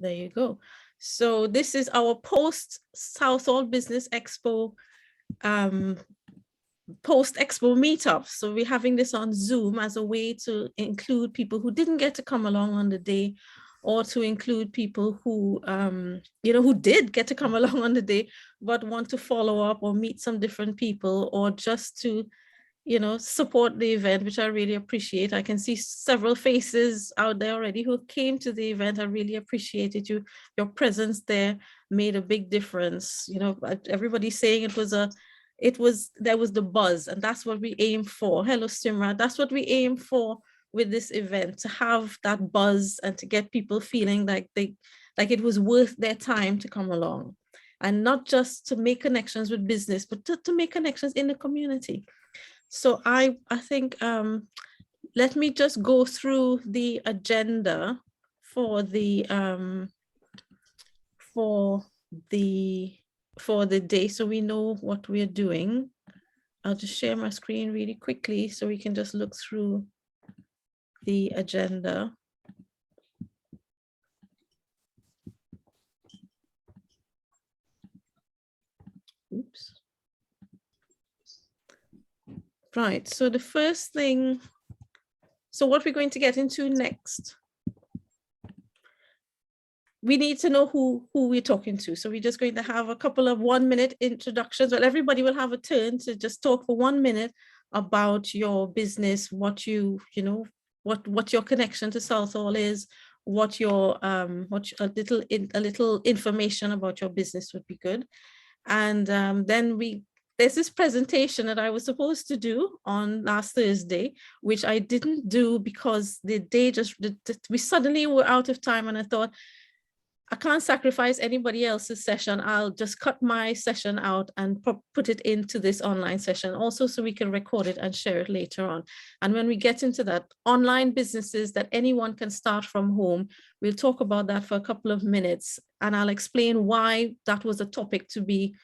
There you go. So this is our post Southall Business Expo Post-Expo meetup. So we're having this on Zoom as a way to include people who didn't get to come along on the day, or to include people who, who did get to come along on the day, but want to follow up or meet some different people, or just to, support the event, which I really appreciate. I can see several faces out there already who came to the event. I really appreciated your presence there, made a big difference. Everybody's saying there was the buzz, and that's what we aim for. Hello, Simra. That's what we aim for with this event, to have that buzz and to get people feeling like it was worth their time to come along, and not just to make connections with business, but to make connections in the community. So I think, let me just go through the agenda for the day, so we know what we're doing. I'll just share my screen really quickly so we can just look through the agenda. Oops. Right, so the first thing, so what we're going to get into next, we need to know who we're talking to. So we're just going to have a couple of 1-minute introductions. Well, everybody will have a turn to just talk for 1 minute about your business, what what your connection to Southall is, what your a little information about your business would be good. And then there's this presentation that I was supposed to do on last Thursday, which I didn't do because the day we suddenly were out of time, and I thought, I can't sacrifice anybody else's session. I'll just cut my session out and put it into this online session also, so we can record it and share it later on. And when we get into that, online businesses that anyone can start from home, we'll talk about that for a couple of minutes, and I'll explain why that was a topic to be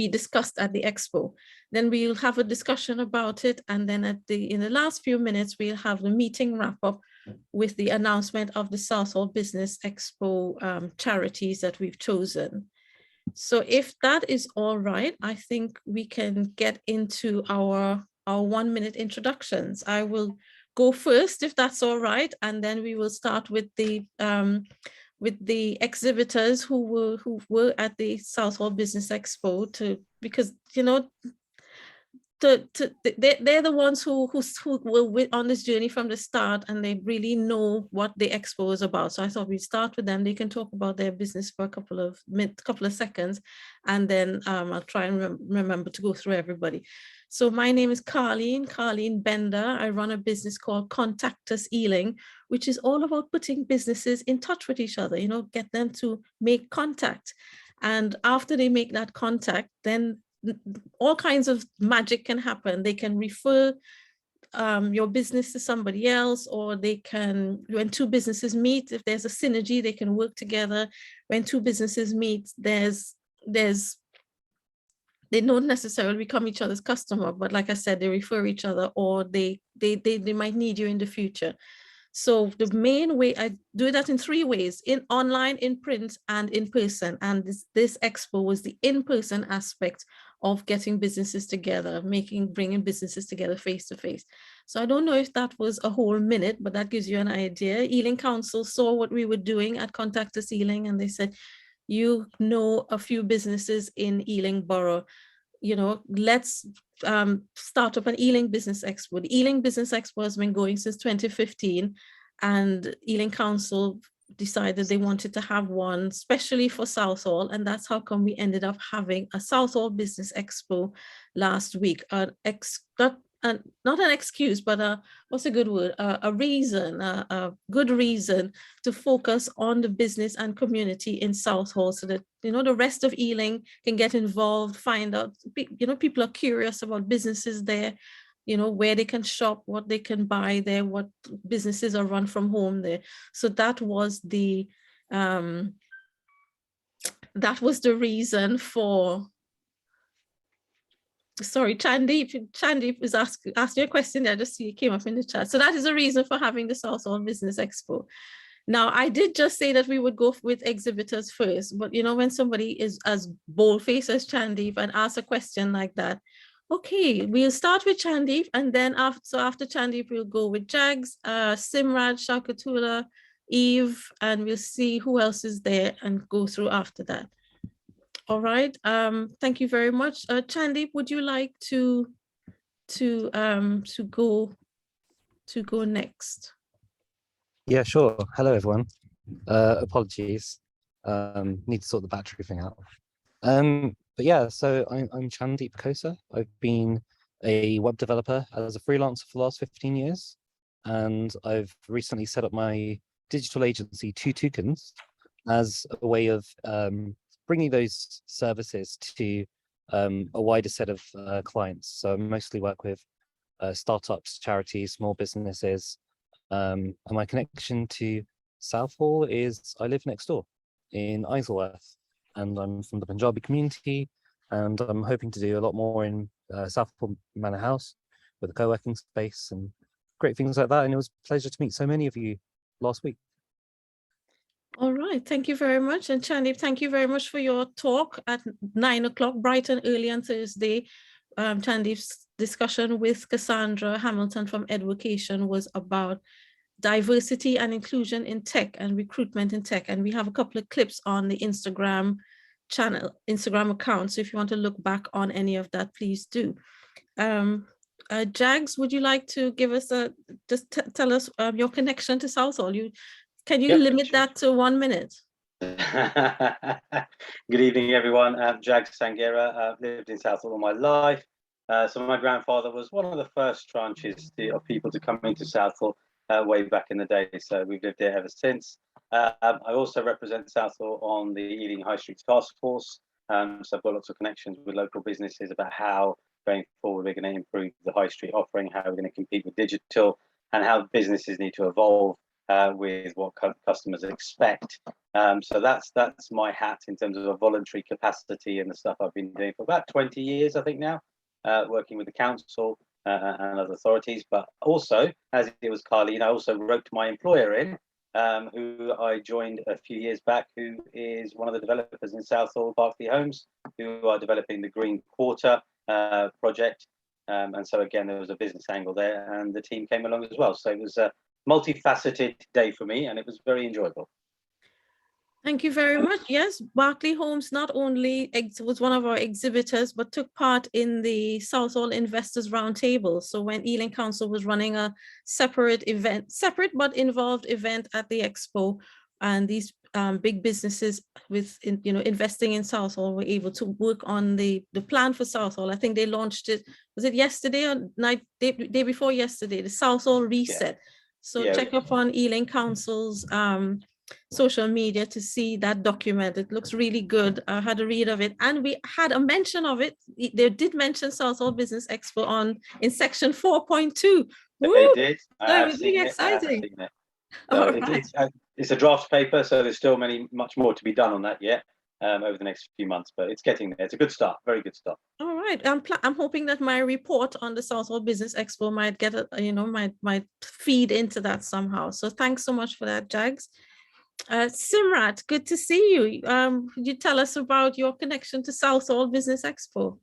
discussed at the expo. Then we'll have a discussion about it, and then in the last few minutes we'll have the meeting wrap up with the announcement of the Southall Business Expo charities that we've chosen. So if that is all right, I think we can get into our 1-minute introductions. I will go first, if that's all right, and then we will start with the exhibitors who were at the Southall Business Expo, because they're the ones who were on this journey from the start, and they really know what the expo is about. So I thought we'd start with them. They can talk about their business for a couple of seconds, and then I'll try and remember to go through everybody. So my name is Carleen Bender. I run a business called Contact Us Ealing, which is all about putting businesses in touch with each other, get them to make contact. And after they make that contact, then all kinds of magic can happen. They can refer your business to somebody else, or they can, when two businesses meet, if there's a synergy, they can work together. When two businesses meet, they don't necessarily become each other's customer, but like I said, they refer each other, or they might need you in the future. So the main way, I do that in 3 ways: in online, in print, and in person. And this expo was the in-person aspect of getting businesses together, bringing businesses together face to face. So I don't know if that was a whole minute, but that gives you an idea. Ealing Council saw what we were doing at Contact Us Ealing, and they said, you know a few businesses in Ealing Borough, let's start up an Ealing Business Expo. The Ealing Business Expo has been going since 2015, and Ealing Council decided they wanted to have one especially for Southall, and that's how come we ended up having a Southall Business Expo last week. Not an excuse, but what's a good word? A reason, a good reason to focus on the business and community in Southall, so that the rest of Ealing can get involved, find out. People are curious about businesses there, where they can shop, what they can buy there, what businesses are run from home there. So that was the reason for. Sorry, Chandeep is asking a question. I just see it came up in the chat. So that is a reason for having the Southall Business Expo. Now, I did just say that we would go with exhibitors first, but when somebody is as bold-faced as Chandeep and asks a question like that, okay, we'll start with Chandeep, and then after Chandeep, we'll go with Jags, Simraj, Shakatula, Eve, and we'll see who else is there and go through after that. All right. Thank you very much. Chandeep, would you like to go next? Yeah, sure. Hello, everyone. Apologies. Need to sort the battery thing out. But yeah, so I'm Chandeep Kosa. I've been a web developer as a freelancer for the last 15 years. And I've recently set up my digital agency, Two Tokens, as a way of bringing those services to a wider set of clients. So I mostly work with startups, charities, small businesses. And my connection to Southall is I live next door in Isleworth, and I'm from the Punjabi community, and I'm hoping to do a lot more in Southall Manor House with a co-working space and great things like that. And it was a pleasure to meet so many of you last week. All right, thank you very much. And Chandeep, thank you very much for your talk at 9 o'clock, bright and early on Thursday. Chandeep's discussion with Cassandra Hamilton from Education was about diversity and inclusion in tech and recruitment in tech. And we have a couple of clips on the Instagram account. So if you want to look back on any of that, please do. Jags, would you like to give us tell us your connection to Southall? Can you limit that to 1 minute? Good evening, everyone. I'm Jags Sanghera. I've lived in Southall all my life. So my grandfather was one of the first tranches of people to come into Southall way back in the day. So we've lived there ever since. I also represent Southall on the Ealing High Street Task Force. So I've got lots of connections with local businesses about how going forward we're going to improve the high street offering, how we're going to compete with digital, and how businesses need to evolve with what customers expect. So that's my hat in terms of a voluntary capacity and the stuff I've been doing for about 20 years, I think now, working with the council and other authorities. But also, as it was Carleen, I also roped my employer in, who I joined a few years back, who is one of the developers in Southall, Berkeley Homes, who are developing the Green Quarter project. And so again, there was a business angle there, and the team came along as well. So it was a multifaceted day for me, and it was very enjoyable. Thank you very much. Yes, Berkeley Homes not only was one of our exhibitors, but took part in the Southall Investors Roundtable. So when Ealing Council was running a separate but involved event at the expo, and these big businesses with investing in Southall were able to work on the plan for Southall. I think they launched it, was it yesterday or day before yesterday, the Southall Reset. Yeah. So check up on Ealing Council's social media to see that document. It looks really good. I had a read of it, and we had a mention of it. They did mention Southall Business Expo in section 4.2. They did. That was really exciting. So it's a draft paper, so there's still much more to be done on that yet over the next few months, but it's getting there. It's a good start, very good start. All right, I'm hoping that my report on the Southall Business Expo might get might feed into that somehow. So thanks so much for that, Jags. Simrat, good to see you. Could you tell us about your connection to Southall Business Expo?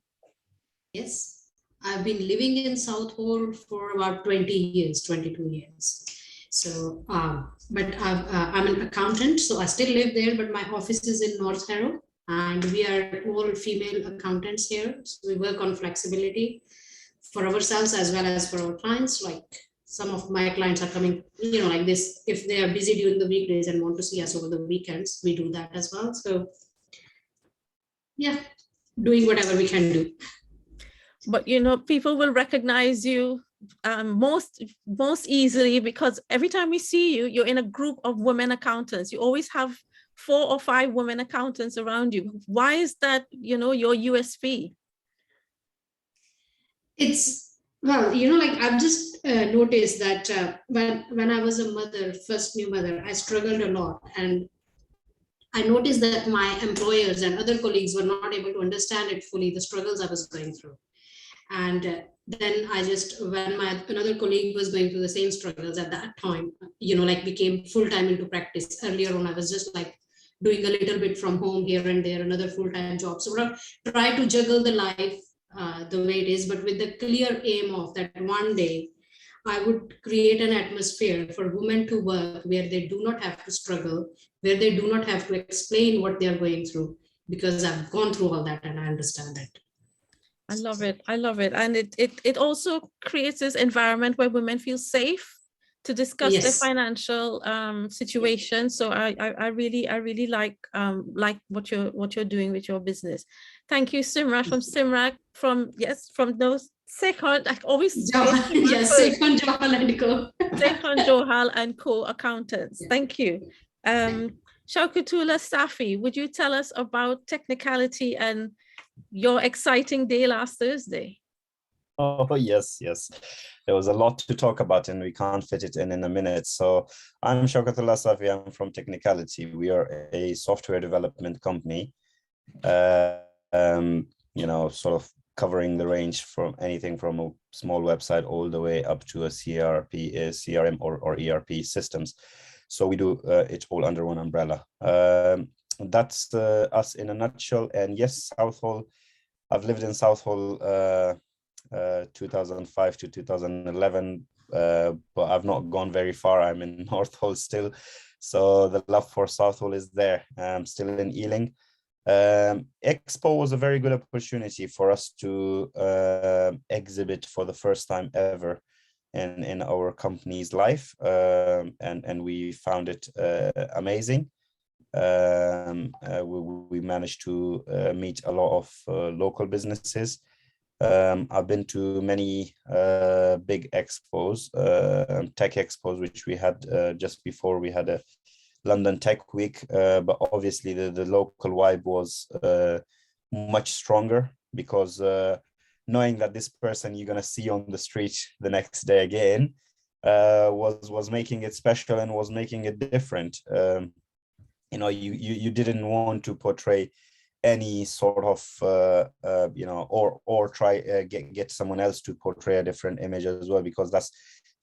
Yes, I've been living in Southall for about 22 years. So, but I'm an accountant, so I still live there, but my office is in North Harrow, and we are all female accountants here. So we work on flexibility for ourselves as well as for our clients. Like some of my clients are coming, like this, if they are busy during the weekdays and want to see us over the weekends, we do that as well. So yeah, doing whatever we can do. But people will recognize you most easily because every time we see you, you're in a group of women accountants. You always have 4 or 5 women accountants around you. Why is that, your USP? It's, well, like I've just noticed that when I was a mother, first new mother, I struggled a lot. And I noticed that my employers and other colleagues were not able to understand it fully, the struggles I was going through. And then I just, when my another colleague was going through the same struggles at that time, like became full-time into practice. Earlier on, I was just like doing a little bit from home here and there, another full-time job. So I try to juggle the life the way it is, but with the clear aim of that one day, I would create an atmosphere for women to work where they do not have to struggle, where they do not have to explain what they are going through, because I've gone through all that and I understand it. I love it. I love it. And it also creates this environment where women feel safe to discuss their Yes. financial situation. So I really like what you're doing with your business. Thank you, Simrat from those second, I always Yes, Sekhan Johal and Co. Sekhan Johal and Co accountants. Thank you. Shaukatullah Safi, would you tell us about technicality and your exciting day last Thursday? Oh, yes. There was a lot to talk about and we can't fit it in a minute. So I'm Shaukatullah Safi, I'm from Technicality. We are a software development company, sort of covering the range from anything from a small website all the way up to a CRM or ERP systems. So we do it all under one umbrella. That's us in a nutshell. And yes, Southall, I've lived in Southall 2005 to 2011, but I've not gone very far. I'm in North Hall still. So the love for Southall is there. I'm still in Ealing. Expo was a very good opportunity for us to exhibit for the first time ever in our company's life, and we found it amazing. We managed to meet a lot of local businesses. I've been to many big expos, tech expos, which we had just before we had a London Tech Week, but obviously the local vibe was much stronger because knowing that this person you're going to see on the street the next day again was making it special and was making it different. You didn't want to portray any sort of or try get someone else to portray a different image as well, because that's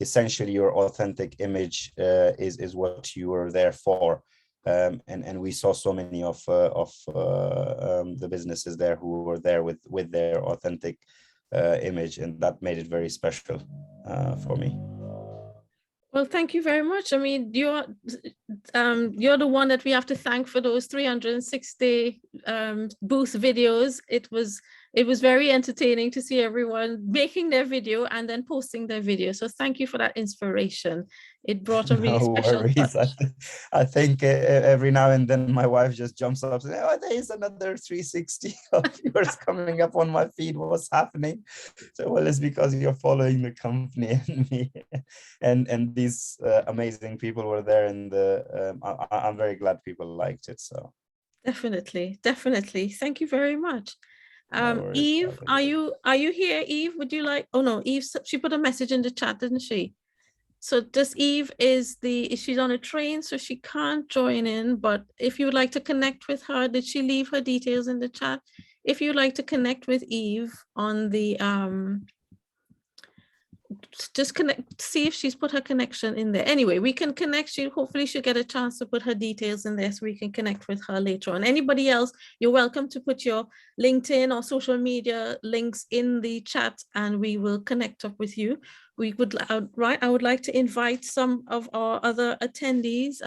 essentially your authentic image is what you were there for. And we saw so many of the businesses there who were there with their authentic image, and that made it very special for me. Well, thank you very much. I mean, you're the one that we have to thank for those 360 booth videos. It was very entertaining to see everyone making their video and then posting their video. So thank you for that inspiration. It brought a really special touch. I think every now and then my wife just jumps up and says, "Oh, there is another 360 of yours coming up on my feed. What's happening?" So, well, it's because you're following the company and me, and these amazing people were there, and I'm very glad people liked it. So definitely. Thank you very much. No worries, Eve, are you here? Eve, would you like? Oh no, Eve, she put a message in the chat, didn't she? So does Eve she's on a train, so she can't join in, but if you would like to connect with her, did she leave her details in the chat? If you'd like to connect with Eve on the, just connect, see if she's put her connection in there. Anyway, we can connect you. Hopefully she'll get a chance to put her details in there so we can connect with her later on. Anybody else, you're welcome to put your LinkedIn or social media links in the chat and we will connect up with you. I would like to invite some of our other attendees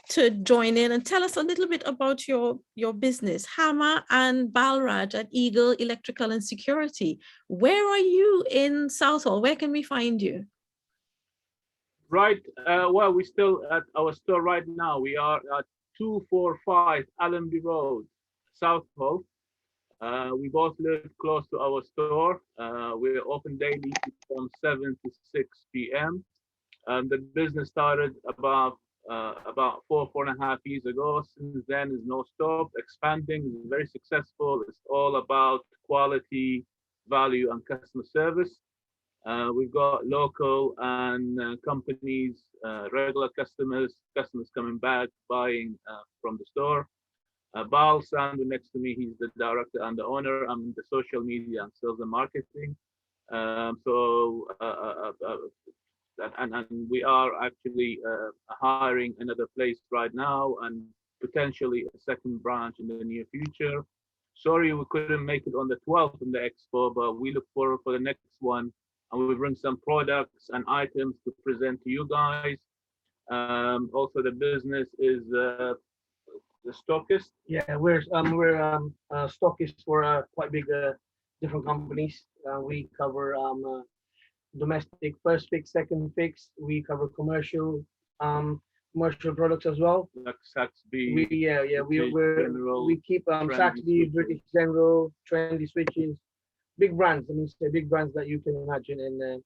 to join in and tell us a little bit about your business. Hama and Balraj at Eagle Electrical and Security. Where are you in Southall? Where can we find you? Right. Well, we're still at our store right now. We are at 245 Allenby Road, Southall. We both live close to our store. We're open daily from 7 to 6 p.m. The business started about 4.5 years ago. Since then, is no stop. Expanding, is very successful. It's all about quality, value, and customer service. We've got local and companies, regular customers coming back, buying from the store. Bal standing next to me, he's the director and the owner. I'm in the social media and sales and marketing. And we are actually hiring another place right now, and potentially a second branch in the near future. Sorry we couldn't make it on the 12th in the expo, but we look forward for the next one, and we will bring some products and items to present to you guys. Also, the business is the stockist. Yeah, we're stockists for quite big different companies. We cover domestic first fix, second fix. We cover commercial products as well. Like Saxby. We keep Saxby, British General, Trendy Switches, big brands. I mean, say big brands that you can imagine, and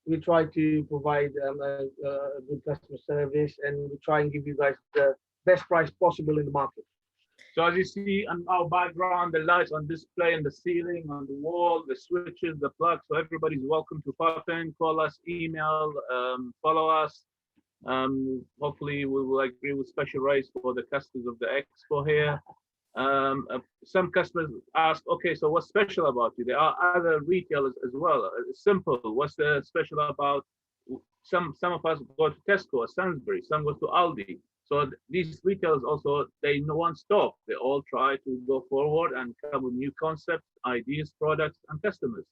we try to provide a good customer service, and we try and give you guys the best price possible in the market. So as you see on our background, the lights on display in the ceiling, on the wall, the switches, the plugs. So everybody's welcome to pop in, call us, email, follow us. Hopefully we will agree with special rates for the customers of the expo here. Some customers ask, okay, so what's special about you? There are other retailers as well. Simple. What's the special about? Some of us go to Tesco or Sainsbury's, some go to Aldi. So these retailers also, they no one stop. They all try to go forward and come with new concepts, ideas, products, and customers.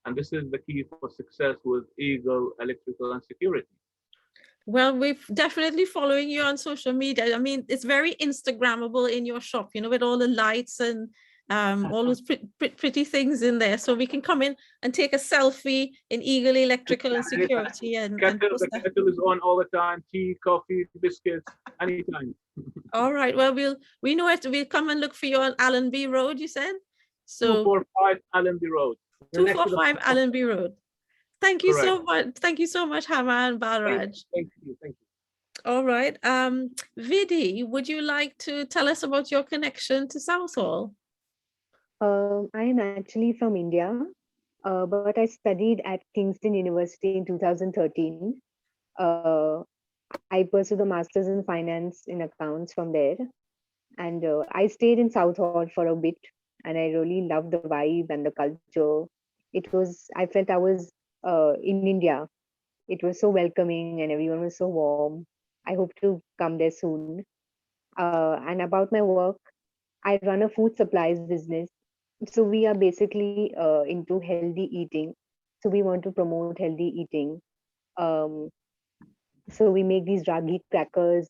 And this is the key for success with Eagle Electrical and Security. Well, we're definitely following you on social media. I mean, it's very Instagrammable in your shop, you know, with all the lights and all those pretty things in there. So we can come in and take a selfie in Eagle Electrical and Security. The kettle is on all the time. Tea, coffee, biscuits, anytime. All right. Well, we know it. We'll come and look for you on Allenby Road, you said? So 245 Allenby Road. 245 Allenby Road. Thank you Correct. so much. Thank you so much, Hama and Balraj. Thank you. All right. Vidi, would you like to tell us about your connection to Southall? I am actually from India, but I studied at Kingston University in 2013. I pursued a master's in finance in accounts from there. And I stayed in Southall for a bit, and I really loved the vibe and the culture. I felt I was in India. It was so welcoming and everyone was so warm. I hope to come there soon. And about my work, I run a food supplies business. So we are basically into healthy eating. So we want to promote healthy eating. So we make these ragi crackers,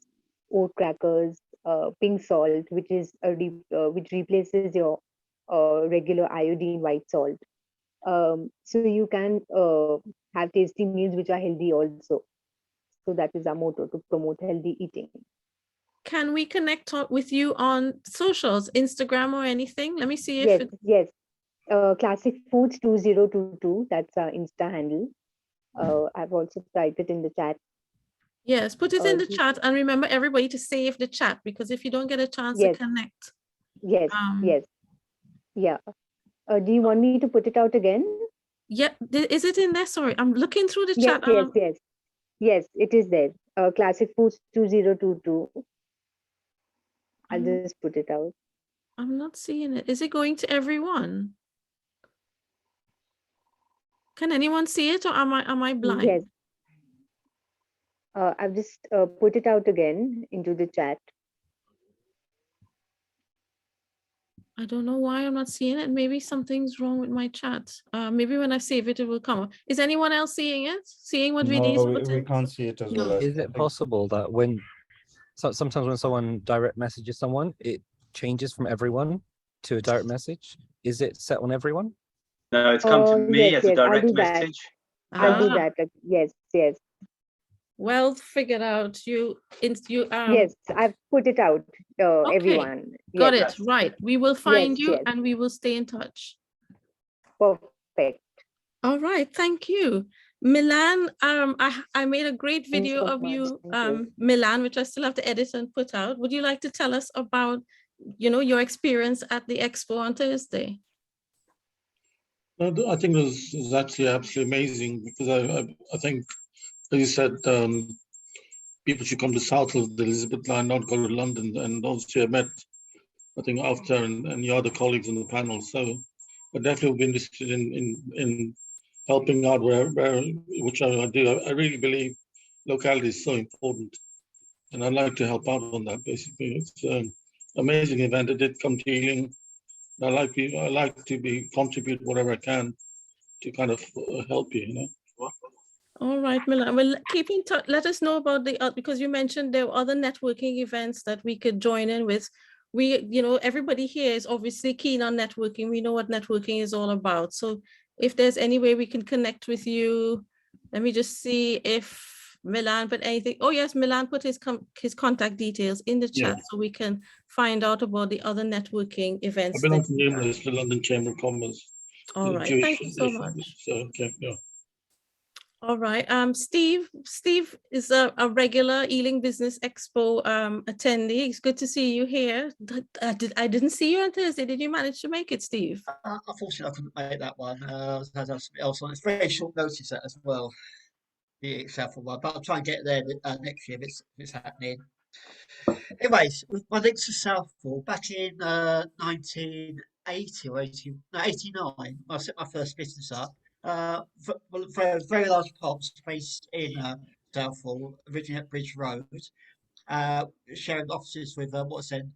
oat crackers, pink salt, which replaces your regular iodine white salt. So you can have tasty meals which are healthy also. So that is our motto, to promote healthy eating. Can we connect with you on socials, Instagram or anything? Let me see if Yes. Classic Foods 2022. That's our Insta handle. I've also typed it in the chat. Yes, put it in the chat, and remember everybody to save the chat, because if you don't get a chance to connect. Yes. Yeah. Do you want me to put it out again? Yeah, is it in there? Sorry, I'm looking through the chat. Yes, it is there. Classic Foods 2022. I'll just put it out. I'm not seeing it. Is it going to everyone? Can anyone see it, or am I blind? Yes. I've just put it out again into the chat. I don't know why I'm not seeing it. Maybe something's wrong with my chat. Maybe when I save it, it will come up. Is anyone else seeing it? Seeing what No, we can't see it as well. Is it possible that sometimes when someone direct messages someone, it changes from everyone to a direct message? Is it set on everyone? No, it's come to me as a direct message. I'll do that. Yes. Well figured out. Yes, I've put it out. Okay. Everyone. Got yes. it. Right. We will find you and we will stay in touch. Perfect. All right. Thank you. Milan, I made a great video of you, Milan, which I still have to edit and put out. Would you like to tell us about, your experience at the expo on Thursday? I think it was actually absolutely amazing, because I think, as you said, people should come to Southall, the Elizabeth line, not go to London. And obviously I met, I think, after and your other colleagues on the panel. So I definitely would be interested in helping out which I do. I really believe locality is so important, and I'd like to help out on that. Basically, it's an amazing event. I did come to Ealing. I like to contribute whatever I can to kind of help you. You know. All right, Milan. Well, keep in touch. Let us know about because you mentioned there were other networking events that we could join in with. Everybody here is obviously keen on networking. We know what networking is all about. So if there's any way we can connect with you, let me just see if Milan put anything. Oh yes, Milan put his contact details in the chat, so we can find out about the other networking events. I belong to numerous, the London Chamber of Commerce. All right, thank you so much. So, okay, yeah. All right, Steve is a regular Ealing Business Expo attendee. It's good to see you here. I didn't see you on Thursday. Did you manage to make it, Steve? Unfortunately, I couldn't make that one. I had something else on. It's very short notice as well, the Southall one, but I'll try and get there next year if it's happening. Anyways, with my links to Southall, back in 1980 or 89, I set my first business up. For a very large pubs based in Southall, originally at Bridge Road, sharing offices with what's then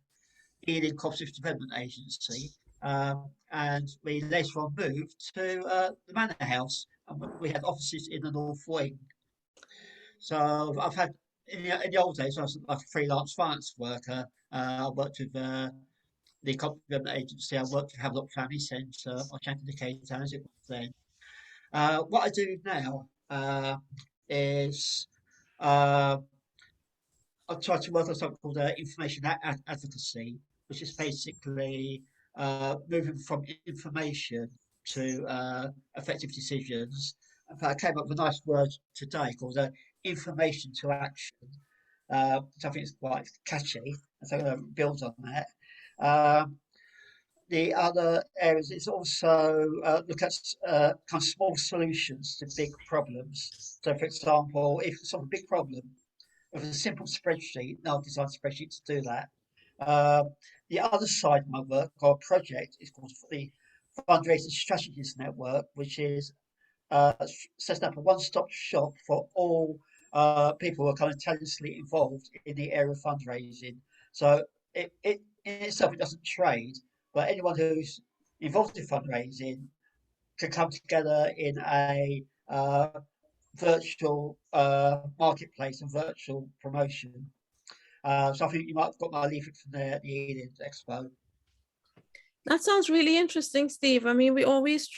Ealing Cooperative Development Agency, and we later on moved to the Manor House, and we had offices in the North Wing. So I've had in the old days, I was like a freelance finance worker. I worked with the Cooperative Development Agency. I worked with Havelock Family Centre, or Champion the Cape Town as it was then. What I do now is I try to work on something called information advocacy, which is basically moving from information to effective decisions. In fact, I came up with a nice word today called information to action, which I think is quite catchy. So I'm going to build on that. The other areas is also look at kind of small solutions to big problems. So, for example, if it's a big problem, with a simple spreadsheet, now I've designed spreadsheets to do that. The other side of my work or project is called the Fundraising Strategies Network, which is setting up a one-stop shop for all people who are kind of tangentially involved in the area of fundraising. So it in itself, it doesn't trade, but anyone who's involved in fundraising can come together in a virtual marketplace and virtual promotion. So I think you might have got my leaflet from there at the Ealing Expo. That sounds really interesting, Steve. I mean, we always,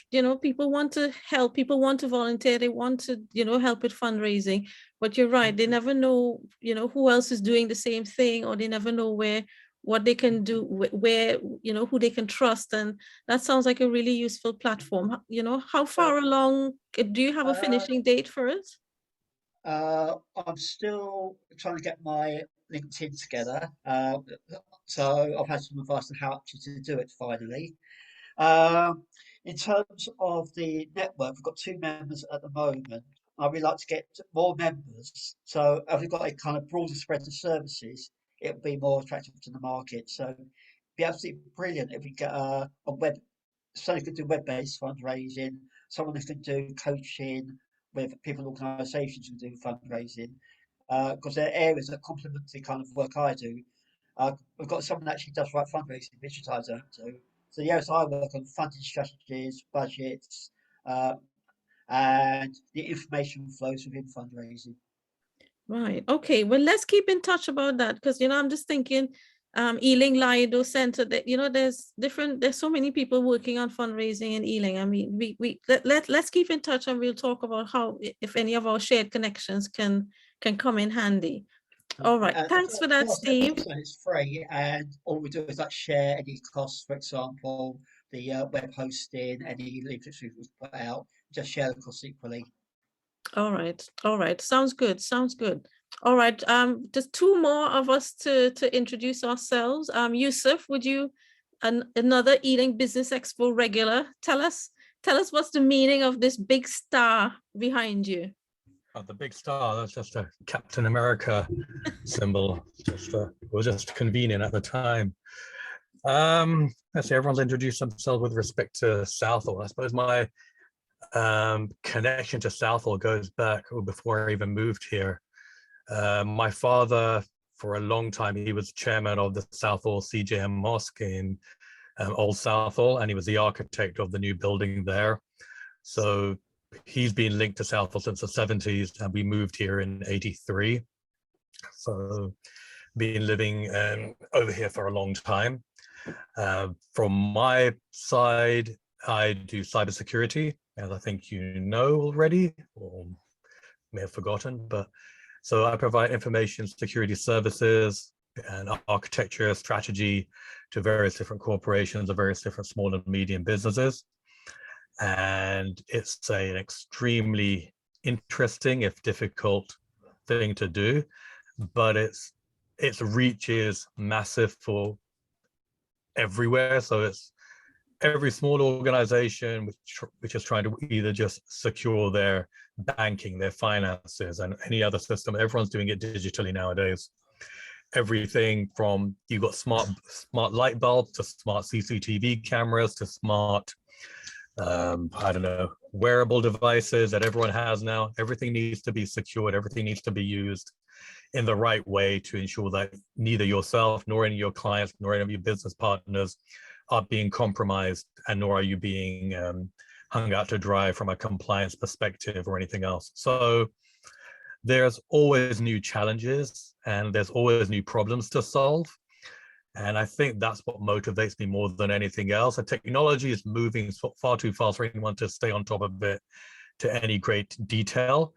people want to help, people want to volunteer, they want to, help with fundraising. But you're right, they never know, who else is doing the same thing, or they never know what they can do, where, who they can trust. And that sounds like a really useful platform. How far along, do you have a finishing date for it? I'm still trying to get my LinkedIn together. So I've had some advice on how to do it finally. In terms of the network, we've got 2 members at the moment. I'd really like to get more members. So if we've got a kind of broader spread of services, it would be more attractive to the market. So it'd be absolutely brilliant if we get a web, someone who can do web-based fundraising, someone who can do coaching with people and organisations who do fundraising, because they're areas that complement the kind of work I do. We've got someone that actually does right fundraising, which I don't do. So yes, I work on funding strategies, budgets, and the information flows within fundraising. Right. Okay. Well, let's keep in touch about that, because I'm just thinking, Ealing Lido Center, that there's so many people working on fundraising in Ealing. I mean, let's keep in touch, and we'll talk about how, if any of our shared connections can come in handy. All right, thanks for that, Steve. It's free, and all we do is share any costs, for example, the web hosting, any leaflets we put out, just share the costs equally. All right. Sounds good. All right, just 2 more of us to introduce ourselves. Yusuf, would you, another Ealing Business Expo regular, tell us what's the meaning of this big star behind you? The big star, that's just a Captain America symbol. It was just convenient at the time. Let's see, everyone's introduced themselves with respect to Southall. I suppose my connection to Southall goes back before I even moved here. My father, for a long time, he was chairman of the Southall CJM Mosque in Old Southall, and he was the architect of the new building there. So he's been linked to Southall since the 70s, and we moved here in '83. So been living over here for a long time. From my side, I do cybersecurity, as I think you know already, or may have forgotten, but so I provide information security services and architecture strategy to various different corporations or various different small and medium businesses. And it's an extremely interesting, if difficult, thing to do, but its reach is massive for everywhere. So it's every small organization which is trying to either just secure their banking, their finances, and any other system. Everyone's doing it digitally nowadays. Everything from, you've got smart light bulbs to smart CCTV cameras to smart I don't know, wearable devices that everyone has now. Everything needs to be secured. Everything needs to be used in the right way to ensure that neither yourself nor any of your clients nor any of your business partners are being compromised, and nor are you being hung out to dry from a compliance perspective or anything else. So there's always new challenges and there's always new problems to solve. And I think that's what motivates me more than anything else. The technology is moving far too fast for anyone to stay on top of it to any great detail.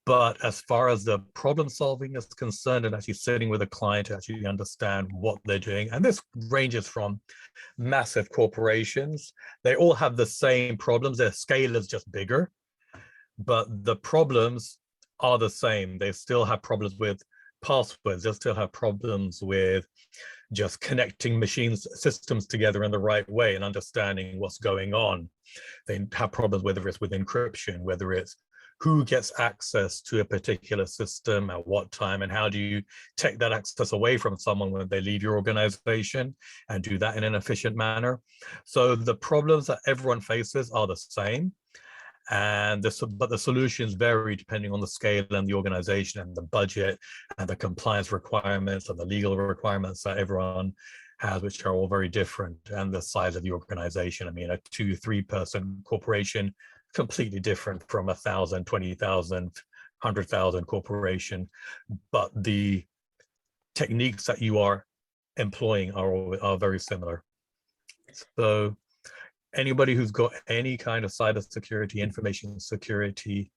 But as far as the problem solving is concerned, and actually sitting with a client to actually understand what they're doing, and this ranges from massive corporations, they all have the same problems. Their scale is just bigger, but the problems are the same. They still have problems with passwords. They still have problems with just connecting machines, systems together in the right way and understanding what's going on. They have problems, whether it's with encryption, whether it's who gets access to a particular system at what time, and how do you take that access away from someone when they leave your organization and do that in an efficient manner. So the problems that everyone faces are the same, and but the solutions vary depending on the scale and the organization and the budget and the compliance requirements and the legal requirements that everyone has, which are all very different, and the size of the organization. I mean, a 2-3 person corporation, completely different from 1,000, 20,000, 100,000 corporation, but the techniques that you are employing are very similar. So anybody who's got any kind of cybersecurity, information security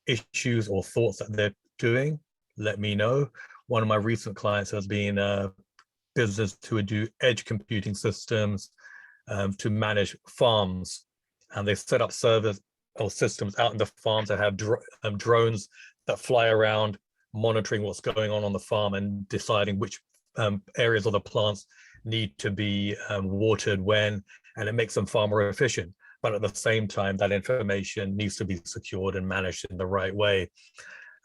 issues or thoughts that they're doing, let me know. One of my recent clients has been a business who would do edge computing systems to manage farms. And they set up servers or systems out in the farms that have drones that fly around, monitoring what's going on the farm and deciding which areas of the plants need to be watered when, and it makes them far more efficient. But at the same time, that information needs to be secured and managed in the right way.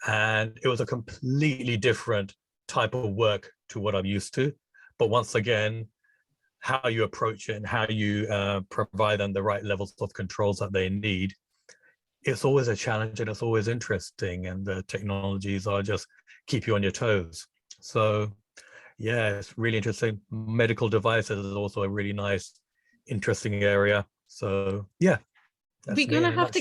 And it was a completely different type of work to what I'm used to. But once again, how you approach it and how you provide them the right levels of controls that they need, it's always a challenge and it's always interesting, and the technologies are just keep you on your toes. So yeah, it's really interesting. Medical devices is also a really nice, interesting area. So yeah, we're gonna have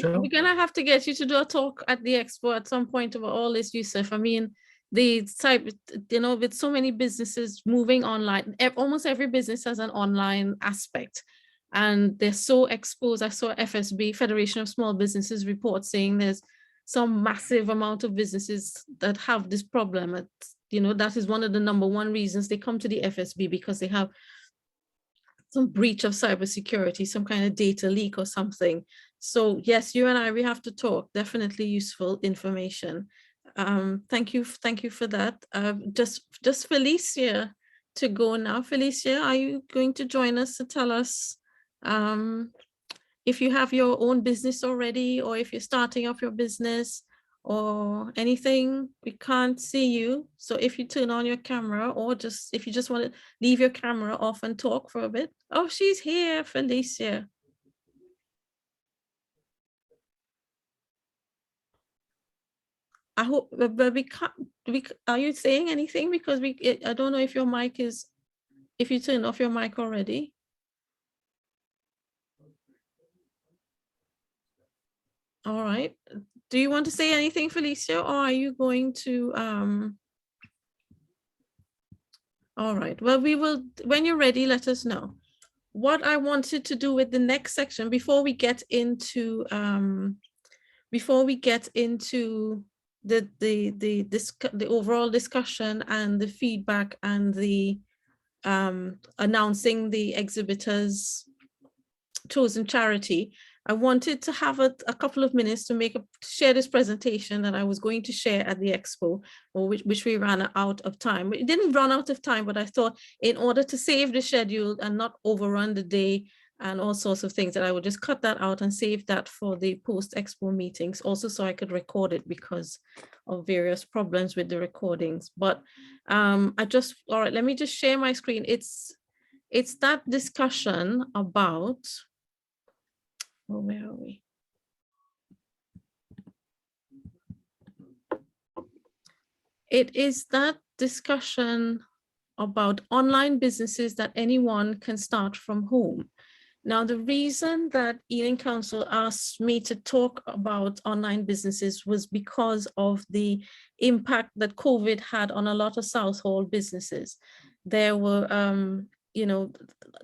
to get you to do a talk at the expo at some point about all this, Yusuf. I mean, the type, you know, with so many businesses moving online, almost every business has an online aspect, and they're so exposed. I saw FSB, Federation of Small Businesses, report saying there's some massive amount of businesses that have this problem. You know, that is one of the #1 reasons they come to the FSB, because they have some breach of cybersecurity, some kind of data leak or something. So yes, you and I, we have to talk. Definitely useful information. Thank you for that. Just Felicia to go now. Felicia, are you going to join us to tell us if you have your own business already, or if you're starting up your business or anything? We can't see you. So if you turn on your camera, or just if you just want to leave your camera off and talk for a bit. Oh, she's here, Felicia. I hope, but we can't, are you saying anything? Because I don't know if your mic is, if you turn off your mic already. All right. Do you want to say anything, Felicia, or are you going to, all right, well, we will, when you're ready, let us know. What I wanted to do with the next section before we get into, the overall discussion and the feedback and the announcing the exhibitors chosen charity, I wanted to have a couple of minutes to share this presentation that I was going to share at the expo, or which we ran out of time. It didn't run out of time, but I thought in order to save the schedule and not overrun the day and all sorts of things, that I would just cut that out and save that for the post-expo meetings, also so I could record it because of various problems with the recordings. But all right, let me just share my screen. It's that discussion about, oh, where are we? It is that discussion about online businesses that anyone can start from home. Now, the reason that Ealing Council asked me to talk about online businesses was because of the impact that COVID had on a lot of Southall businesses. There were,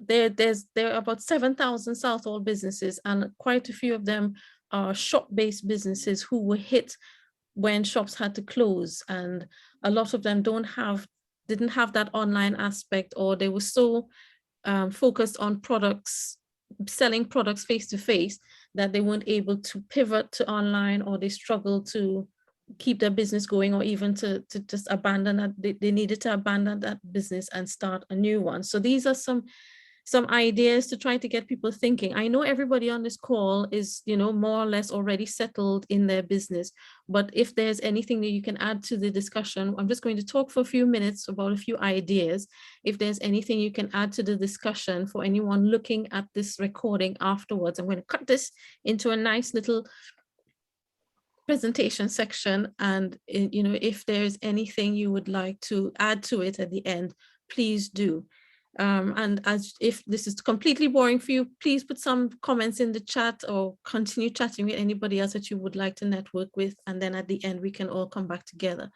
there are about 7,000 Southall businesses, and quite a few of them are shop-based businesses who were hit when shops had to close, and a lot of them didn't have that online aspect, or they were so focused on selling products face-to-face that they weren't able to pivot to online, or they struggled to keep their business going, or even to just abandon that. They needed to abandon that business and start a new one. So these are some ideas to try to get people thinking. I know everybody on this call is, more or less already settled in their business, but if there's anything that you can add to the discussion, I'm just going to talk for a few minutes about a few ideas. If there's anything you can add to the discussion for anyone looking at this recording afterwards, I'm going to cut this into a nice little presentation section, and if there's anything you would like to add to it at the end, please do. And if this is completely boring for you, please put some comments in the chat or continue chatting with anybody else that you would like to network with, and then at the end we can all come back together.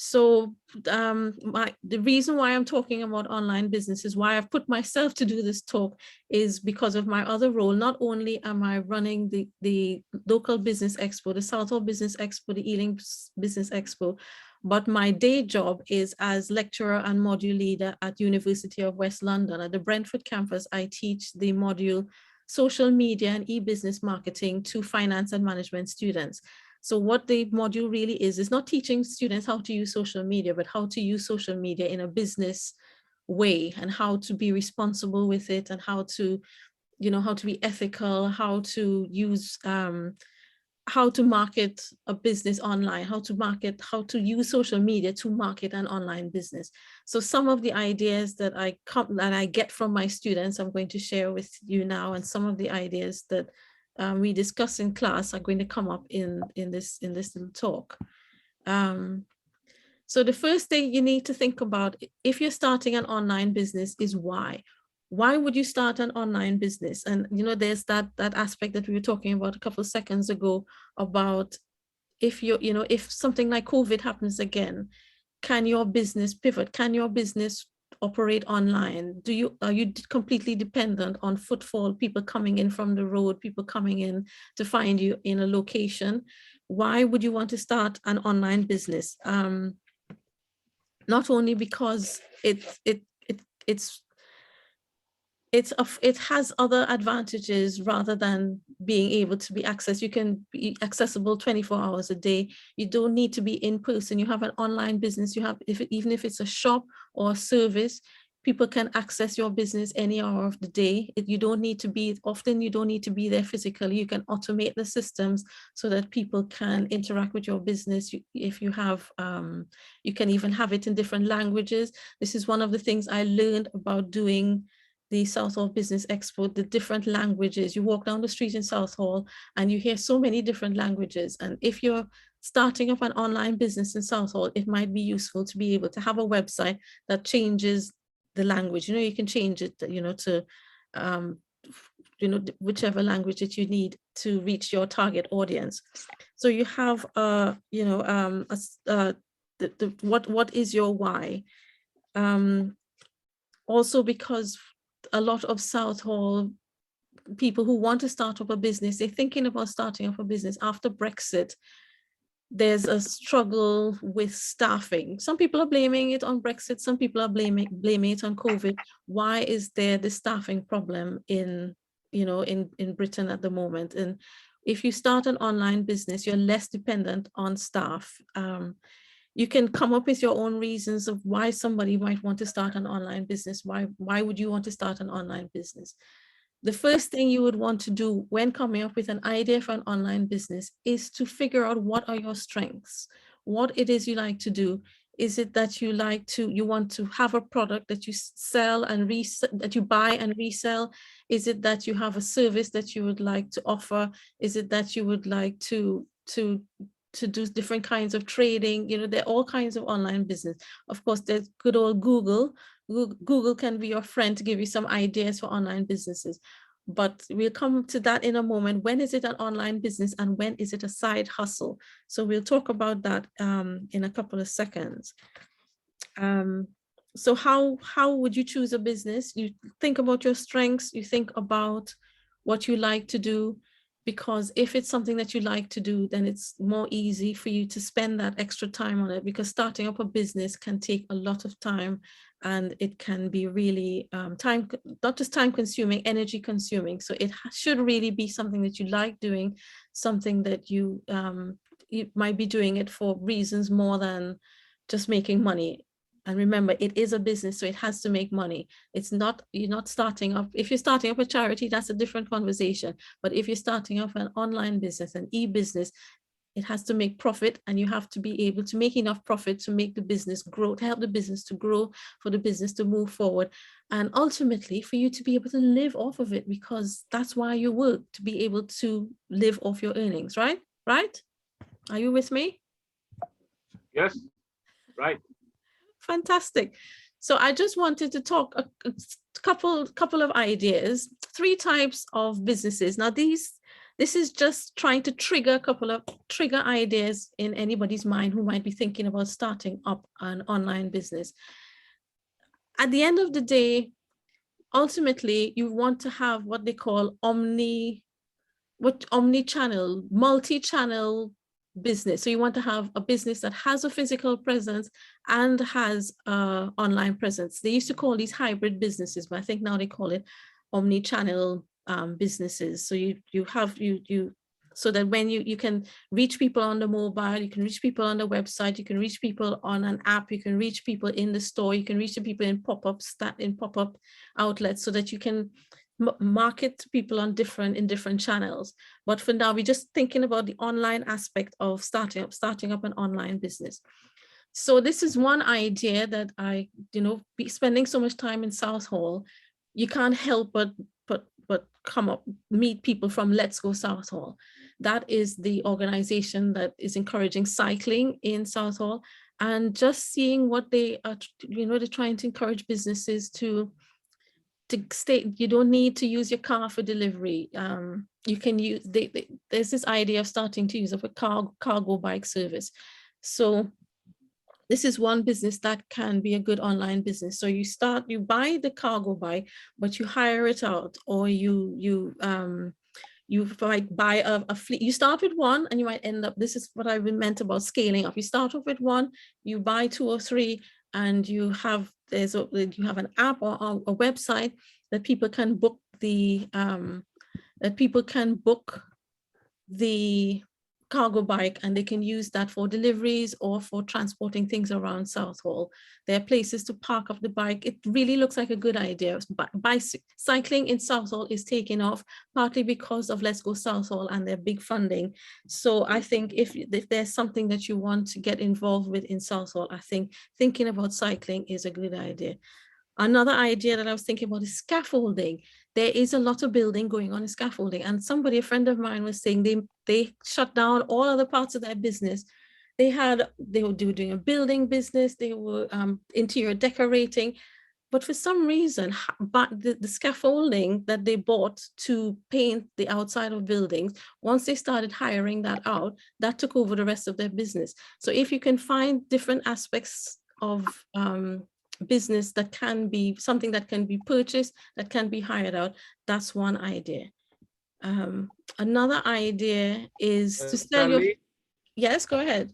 So the reason why I'm talking about online businesses, why I've put myself to do this talk, is because of my other role. Not only am I running the local business expo, the Southall Business Expo, the Ealing Business Expo, but my day job is as lecturer and module leader at University of West London. At the Brentford campus, I teach the module Social Media and E-Business Marketing to finance and management students. So what the module really is not teaching students how to use social media, but how to use social media in a business way, and how to be responsible with it, and how to, how to be ethical, how to use, how to market a business online, how to use social media to market an online business. So some of the ideas that I get from my students, I'm going to share with you now, and some of the ideas that we discuss in class are going to come up in this little talk. So the first thing you need to think about if you're starting an online business is why. Why would you start an online business? And there's that aspect that we were talking about a couple of seconds ago about if if something like COVID happens again, can your business pivot? Can your business operate online? Are you completely dependent on footfall, people coming in from the road, people coming in to find you in a location? Why would you want to start an online business? Not only because it has other advantages rather than being able to be accessed. You can be accessible 24 hours a day. You don't need to be in person. You have an online business. You have, even if it's a shop or a service, people can access your business any hour of the day. You don't need to be there physically. You can automate the systems so that people can interact with your business. If you have, you can even have it in different languages. This is one of the things I learned about doing the Southall Business Expo, the different languages. You walk down the street in Southall and you hear so many different languages. And if you're starting up an online business in Southall, it might be useful to be able to have a website that changes the language. You know, you can change it, you know, to, whichever language that you need to reach your target audience. So you have, what is your why? Also, because a lot of Southall people who want to start up a business, they're thinking about starting up a business after Brexit. There's a struggle with staffing. Some people are blaming it on Brexit. Some people are blaming it on COVID. Why is there the staffing problem in Britain at the moment? And if you start an online business, you're less dependent on staff. You can come up with your own reasons of why somebody might want to start an online business. Why would you want to start an online business? The first thing you would want to do when coming up with an idea for an online business is to figure out what are your strengths, what it is you like to do. Is it that you want to have a product that you sell and that you buy and resell? Is it that you have a service that you would like to offer? Is it that you would like to do different kinds of trading? You know, there are all kinds of online business. Of course, there's good old Google. Google can be your friend to give you some ideas for online businesses. But we'll come to that in a moment. When is it an online business and when is it a side hustle? So we'll talk about that in a couple of seconds. So how would you choose a business? You think about your strengths, you think about what you like to do, because if it's something that you like to do, then it's more easy for you to spend that extra time on it, because starting up a business can take a lot of time and it can be really not just time consuming, energy consuming. So it should really be something that you like doing, something that you might be doing it for reasons more than just making money. And remember, it is a business, so it has to make money. It's not, you're not starting up. If you're starting up a charity, that's a different conversation. But if you're starting up an online business, an e-business, it has to make profit, and you have to be able to make enough profit to make the business grow, to help the business to grow, for the business to move forward, and ultimately for you to be able to live off of it, because that's why you work, to be able to live off your earnings, right? Right? Are you with me? Yes, right. Fantastic. So I just wanted to talk a couple of ideas, 3 types of businesses. Now this is just trying to trigger a couple of ideas in anybody's mind who might be thinking about starting up an online business. At the end of the day, ultimately, you want to have what they call omni-channel, multi-channel business. So you want to have a business that has a physical presence and has online presence. They used to call these hybrid businesses, but I think now they call it omni-channel businesses. So so that when you can reach people on the mobile, you can reach people on the website, you can reach people on an app, you can reach people in the store, you can reach the people in pop-up outlets, so that you can market to people on different channels. But for now, we're just thinking about the online aspect of starting up an online business. So this is one idea that I, be spending so much time in Southall, you can't help but meet people from Let's Go Southall. That is the organization that is encouraging cycling in Southall, and just seeing what they are, they're trying to encourage businesses to stay. You don't need to use your car for delivery. You can use, there's this idea of starting to use a cargo bike service. So this is one business that can be a good online business. So you buy the cargo bike, but you hire it out, or you might buy a fleet. You start with one and you might end up, this is what I meant about scaling up. You start off with one, you buy 2 or 3, and you have an app or a website that people can book the cargo bike, and they can use that for deliveries or for transporting things around Southall. There are places to park up the bike. It really looks like a good idea. Cycling in Southall is taking off, partly because of Let's Go Southall and their big funding. So I think if there's something that you want to get involved with in Southall, I think thinking about cycling is a good idea. Another idea that I was thinking about is scaffolding. There is a lot of building going on in scaffolding, and a friend of mine was saying they shut down all other parts of their business. They were doing a building business, they were interior decorating, but for some reason, but the scaffolding that they bought to paint the outside of buildings, once they started hiring that out, that took over the rest of their business. So if you can find different aspects of business that can be something that can be purchased, that can be hired out, that's one idea. Another idea is to sell your... Yes, go ahead.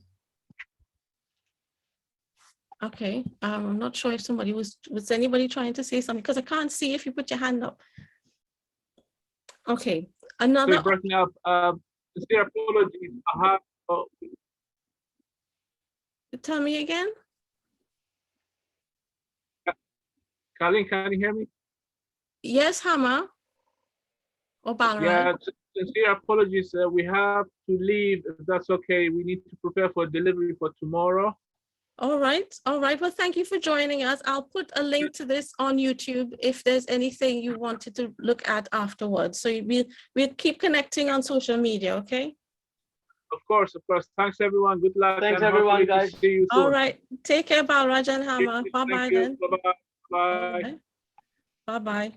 Okay, I'm not sure if somebody was anybody trying to say something, because I can't see if you put your hand up. Okay, another... breaking up, sincere apologies. Tell me again. Colleen, can you hear me? Yes, Hama. Or Balrai. Yeah, sincere apologies. We have to leave, if that's okay. We need to prepare for delivery for tomorrow. All right. Well, thank you for joining us. I'll put a link to this on YouTube if there's anything you wanted to look at afterwards. So we'll keep connecting on social media, okay? Of course. Thanks, everyone. Good luck. Thanks, everyone, guys. See you soon. All right. Take care, Balraj and Hama. Bye-bye then. Bye-bye. Bye. Right. Bye-bye.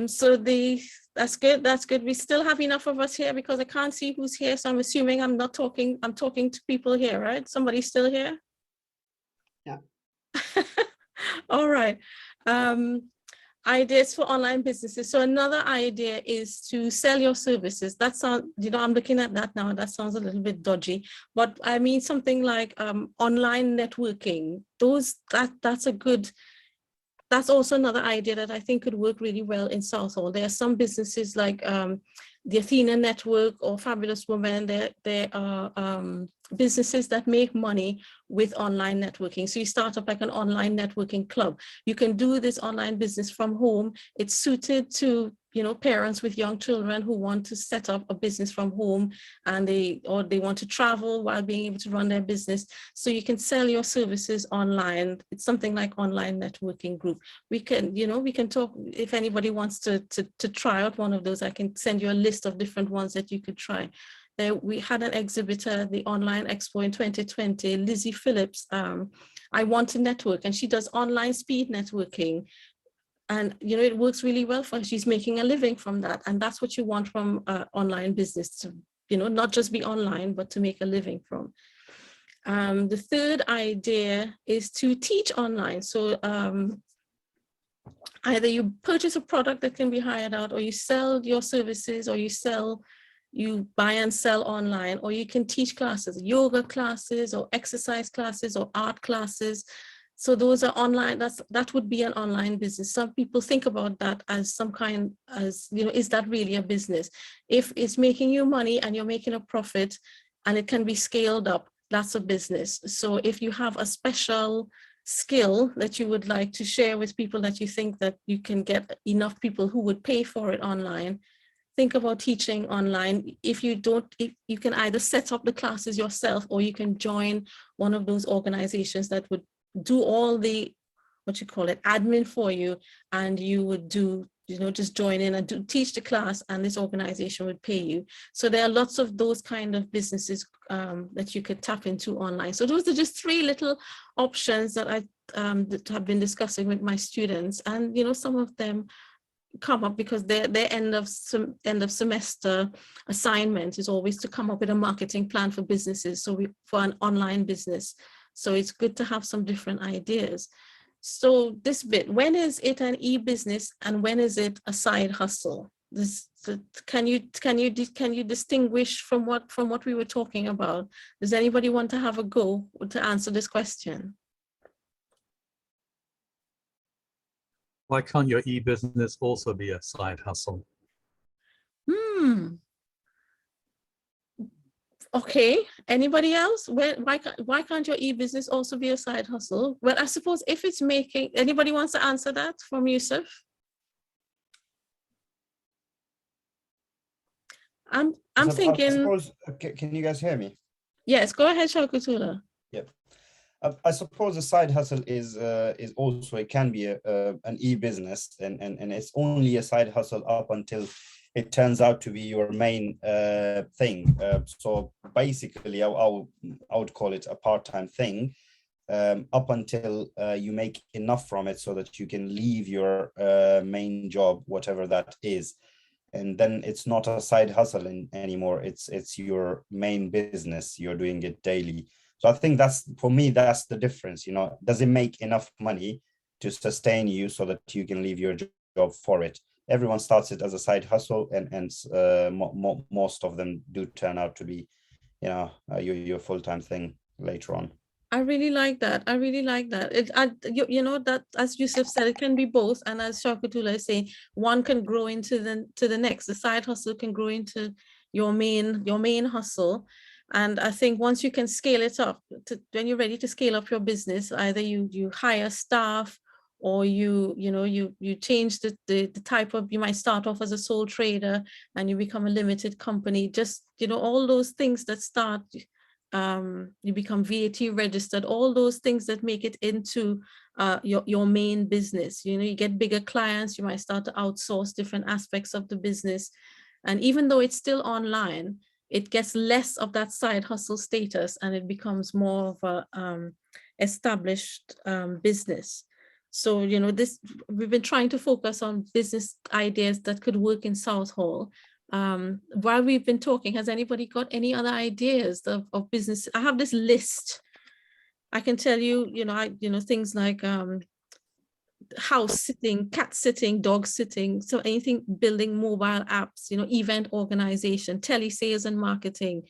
So that's good. We still have enough of us here because I can't see who's here. So I'm assuming I'm talking to people here, right? Somebody's still here? Yeah. All right. Ideas for online businesses. So another idea is to sell your services. That sounds, I'm looking at that now. That sounds a little bit dodgy, but I mean something like online networking. That's also another idea that I think could work really well in Southall. There are some businesses like the Athena Network or Fabulous Women. There are businesses that make money with online networking. So you start up like an online networking club. You can do this online business from home. It's suited to parents with young children who want to set up a business from home, and they want to travel while being able to run their business. So you can sell your services online. It's something like online networking group. We can talk, if anybody wants to try out one of those, I can send you a list of different ones that you could try. We had an exhibitor at the online expo in 2020, Lizzie Phillips. I Want to Network, and she does online speed networking. And it works really well for her. She's making a living from that. And that's what you want from online business, to not just be online, but to make a living from. The third idea is to teach online. So either you purchase a product that can be hired out, or you sell your services, or you buy and sell online, or you can teach classes, yoga classes or exercise classes or art classes. So those are online. That would be an online business. Some people think about that as is that really a business? If it's making you money and you're making a profit and it can be scaled up, that's a business. So if you have a special skill that you would like to share with people, that you think that you can get enough people who would pay for it online, think about teaching online. If you can either set up the classes yourself, or you can join one of those organizations that would do all the admin for you, and you would just join in and teach the class, and this organization would pay you. So there are lots of those kind of businesses that you could tap into online. So those are just 3 little options that I have been discussing with my students, and some of them come up because their end of semester assignment is always to come up with a marketing plan for businesses. So for an online business. So it's good to have some different ideas. So this bit, when is it an e-business and when is it a side hustle? Can you distinguish from what we were talking about? Does anybody want to have a go to answer this question? Why can't your e-business also be a side hustle? Okay, anybody else? Why can't your e-business also be a side hustle? Well, I suppose if it's making, anybody wants to answer that from Yusuf? I'm thinking. I suppose, can you guys hear me? Yes, go ahead, Shaukatullah. Yep. I suppose a side hustle is also, it can be an e-business, and it's only a side hustle up until it turns out to be your main thing. So basically, I would call it a part-time thing up until you make enough from it so that you can leave your main job, whatever that is. And then it's not a side hustle anymore. It's your main business. You're doing it daily. So I think that's, for me, that's the difference. You know, does it make enough money to sustain you so that you can leave your job for it? Everyone starts it as a side hustle, and most of them do turn out to be, you know, your full-time thing later on. I really like that. I really like that. You know, that, as Yusuf said, it can be both. And as Shakutullah is saying, one can grow into the next. The side hustle can grow into your main hustle. And I think once you can scale it up, when you're ready to scale up your business, either you hire staff, or you change the type of, you might start off as a sole trader and you become a limited company. Just, you know, all those things that start, you become VAT registered, all those things that make it into your main business. You know, you get bigger clients, you might start to outsource different aspects of the business. And even though it's still online, it gets less of that side hustle status, and it becomes more of a established business. So, you know, we've been trying to focus on business ideas that could work in Southall. While we've been talking, has anybody got any other ideas of business? I have this list. I can tell you, things like house sitting, cat sitting, dog sitting. So anything, building mobile apps, you know, event organization, telesales and marketing.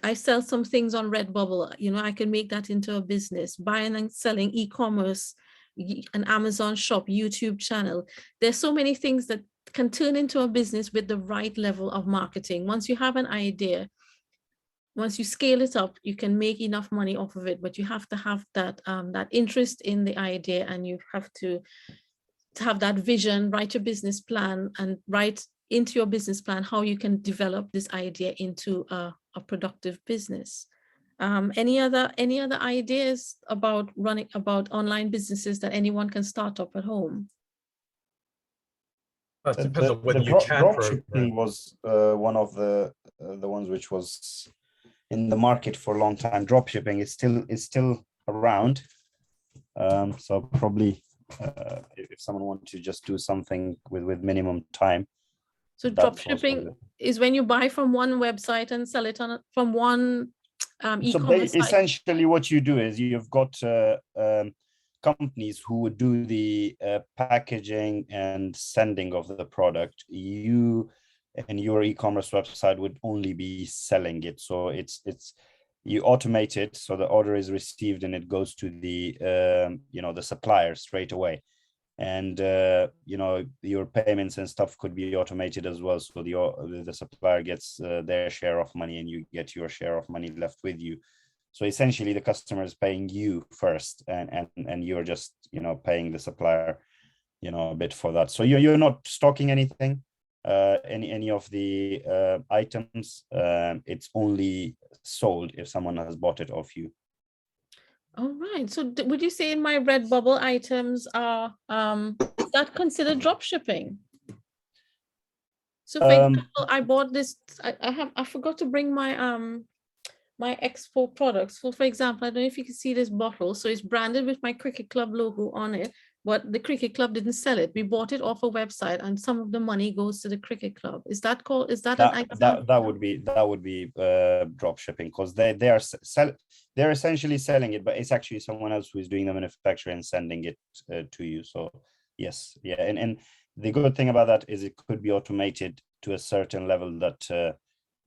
I sell some things on Redbubble, you know, I can make that into a business. Buying and selling, e-commerce, an Amazon shop, YouTube channel. There's so many things that can turn into a business with the right level of marketing. Once you have an idea, once you scale it up, you can make enough money off of it, but you have to have that interest in the idea, and you have to have that vision, write your business plan, and write into your business plan how you can develop this idea into a productive business. Any other ideas about online businesses that anyone can start up at home? It depends on whether you can. Dropshipping was one of the ones which was in the market for a long time. Dropshipping is still around. So probably if someone wants to just do something with minimum time. So dropshipping is when you buy from one website and sell it from one e-commerce site. Essentially what you do is you've got companies who would do the packaging and sending of the product. You and your e-commerce website would only be selling it. So you automate it, so the order is received and it goes to the the supplier straight away. And your payments and stuff could be automated as well, so the supplier gets their share of money and you get your share of money left with you. So essentially the customer is paying you first, and you're just paying the supplier a bit for that. So you're not stocking anything, any of the items. It's only sold if someone has bought it off you. All right. So would you say in my Redbubble items are is that considered drop shipping? So for example, I bought this. I forgot to bring my my expo products. So for example, I don't know if you can see this bottle. So it's branded with my cricket club logo on it, but the cricket club didn't sell it. We bought it off a website, and some of the money goes to the cricket club. Is that an example? That would be drop shipping, because they're essentially selling it, but it's actually someone else who is doing the manufacturing and sending it to you. So yes, yeah, and the good thing about that is it could be automated to a certain level that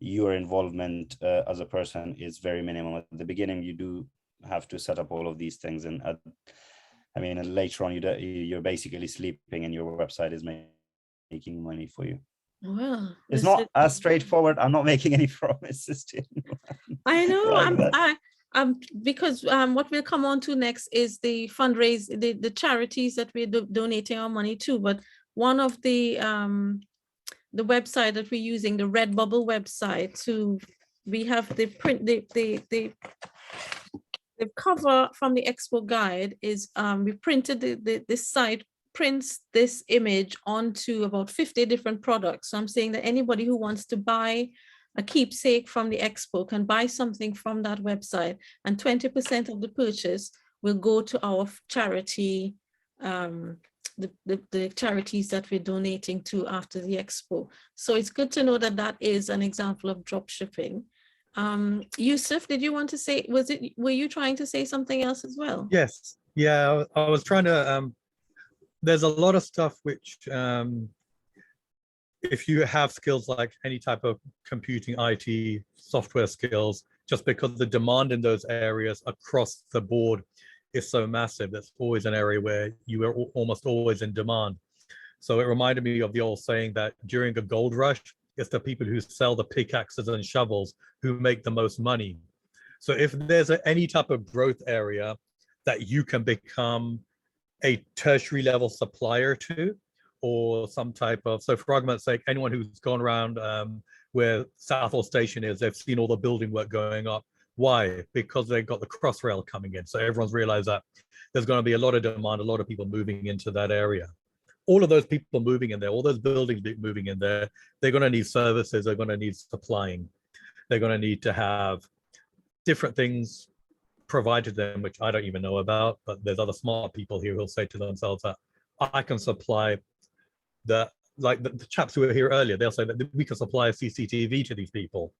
your involvement as a person is very minimal. At the beginning, you do have to set up all of these things, and later on, you're basically sleeping, and your website is making money for you. Well, it's not as straightforward. I'm not making any promises to anyone. I know. Because what we'll come on to next is the fundraise, the charities that we're donating our money to. But one of the website that we're using, the Redbubble website, to we have the print, the cover from the expo guide is we printed this site prints this image onto about 50 different products. So I'm saying that anybody who wants to buy a keepsake from the expo can buy something from that website, and 20% of the purchase will go to our charity, the charities that we're donating to after the expo. So it's good to know that that is an example of drop shipping. Yusuf, did you want to say, were you trying to say something else as well? Yes, yeah, I was trying to, there's a lot of stuff which, if you have skills like any type of computing, IT, software skills, just because the demand in those areas across the board is so massive, that's always an area where you are almost always in demand. So it reminded me of the old saying that during a gold rush, it's the people who sell the pickaxes and shovels who make the most money. So if there's any type of growth area that you can become a tertiary level supplier to, or some type of, so for argument's sake, anyone who's gone around where Southall Station is, they've seen all the building work going up. Why? Because they've got the Crossrail coming in. So everyone's realized that there's going to be a lot of demand, a lot of people moving into that area. All of those people moving in there, all those buildings moving in there, they're going to need services, they're going to need supplying. They're going to need to have different things provided to them, which I don't even know about, but there's other smart people here who'll say to themselves that I can supply the chaps who were here earlier, they'll say that we can supply a CCTV to these people,